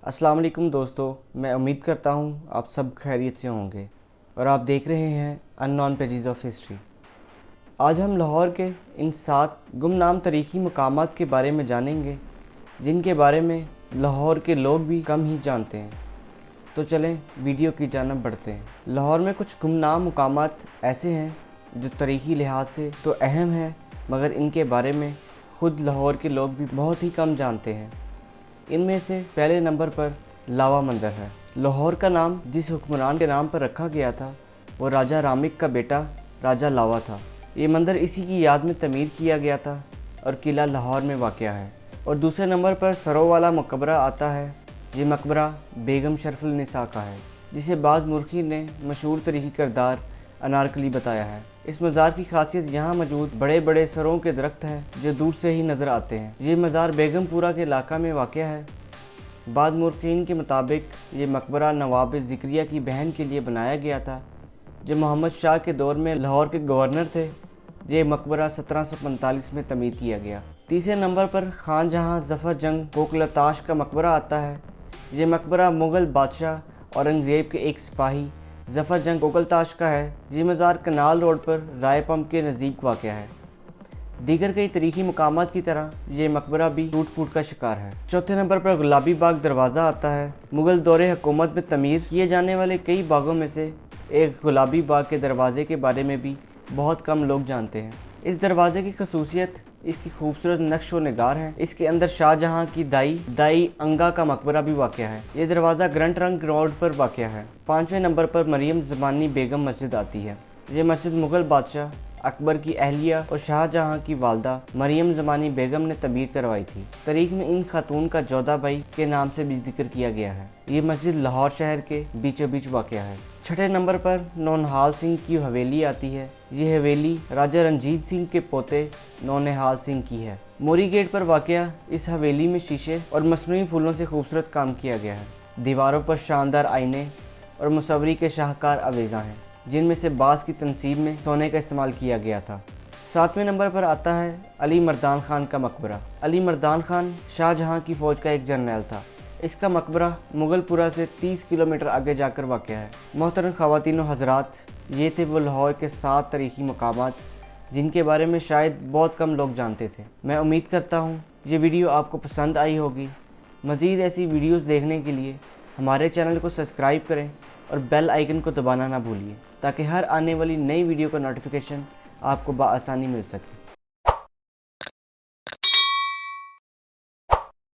अस्सलाम वालेकुम दोस्तों, मैं उम्मीद करता हूँ आप सब खैरियत से होंगे और आप देख रहे हैं अननोन पेजेस ऑफ हिस्ट्री। आज हम लाहौर के इन 7 गुमनाम तारीख़ी मकामात के बारे में जानेंगे जिनके बारे में लाहौर के लोग भी कम ही जानते हैं। तो चलें वीडियो की जानब बढ़ते हैं। लाहौर में कुछ गुमनाम मकामात ऐसे हैं जो तारीख़ी लिहाज से तो अहम हैं, मगर इनके बारे में ख़ुद लाहौर के लोग भी बहुत ही कम जानते हैं। इनमें से पहले नंबर पर लावा मंदिर है। लाहौर का नाम जिस हुक्मरान के नाम पर रखा गया था वो राजा रामिक का बेटा राजा लावा था। ये मंदिर इसी की याद में तमीर किया गया था और किला लाहौर में वाक़या है। और दूसरे नंबर पर सरों वाला मकबरा आता है। ये मकबरा बेगम शरफुल-निसा का है, जिसे बाज़ मुर्खीन ने मशहूर तारीख़ी किरदार अनारकली बताया है। इस मज़ार की खासियत यहाँ मौजूद बड़े बड़े सरों के दरख्त हैं जो दूर से ही नज़र आते हैं। ये मज़ार बेगमपुरा के इलाका में वाक़या है। बाद मुर्खीन के मुताबिक ये मकबरा नवाब ज़िक्रिया की बहन के लिए बनाया गया था, जो मोहम्मद शाह के दौर में लाहौर के गवर्नर थे। ये मकबरा 1745 में तमीर किया गया। तीसरे नंबर पर खान जहाँ ज़फ़र जंग कोकलताश का मकबरा आता है। ये मकबरा मुग़ल बादशाह औरंगज़ेब के एक सिपाही ज़फ़र जंग कोकलताश का है। ये मज़ार कनाल रोड पर राय पंप के नज़दीक वाक़या है। दीगर कई तारीख़ी मकामात की तरह ये मकबरा भी टूट फूट का शिकार है। चौथे नंबर पर गुलाबी बाग दरवाज़ा आता है। मुग़ल दौरे हुकूमत में तमीर किए जाने वाले कई बागों में से एक गुलाबी बाग के दरवाज़े के बारे में भी बहुत कम लोग जानते हैं। इस दरवाज़े की खसूसियत इसकी खूबसूरत नक्श व निगार है। इसके अंदर शाहजहाँ की दाई अंगा का मकबरा भी वाक़या है। ये दरवाज़ा ग्रंट रंग रोड पर वाक़या है। 5वें नंबर पर मरियम ज़मानी बेगम मस्जिद आती है। ये मस्जिद मुग़ल बादशाह अकबर की अहलिया और शाहजहाँ की वालदा मरियम ज़मानी बेगम ने तमीर करवाई थी। तारीख़ में इन खातून का जोधा भाई के नाम से भी जिक्र किया गया है। ये मस्जिद लाहौर शहर के बीचों बीच वाक़या है। छठे नंबर पर नौनिहाल सिंह की हवेली आती है। ये हवेली राजा रंजीत सिंह के पोते नौनिहाल सिंह की है। मोरी गेट पर वाक़या इस हवेली में शीशे और मसनूई फूलों से खूबसूरत काम किया गया है। दीवारों पर शानदार आईने और मुसव्वरी के शाहकार अवेज़ा हैं, जिनमें से बाँस की तनसीब में सोने का इस्तेमाल किया गया था। 7वें नंबर पर आता है अली मर्दान खान का मकबरा। अली मर्दान खान शाहजहाँ की फ़ौज का एक जर्नैल था। इसका मकबरा मुग़लपुरा से 30 किलोमीटर आगे जाकर वाक़या है। मोहतरम ख़वातीन व हज़रात, ये थे वो लाहौर के 7 तारीख़ी मकामात जिनके बारे में शायद बहुत कम लोग जानते थे। मैं उम्मीद करता हूँ ये वीडियो आपको पसंद आई होगी। मज़ीद ऐसी वीडियोज़ देखने के लिए हमारे चैनल को सब्सक्राइब करें और बेल आइकन को दबाना ना भूलिए, ताकि हर आने वाली नई वीडियो का नोटिफिकेशन आपको बआसानी मिल सके।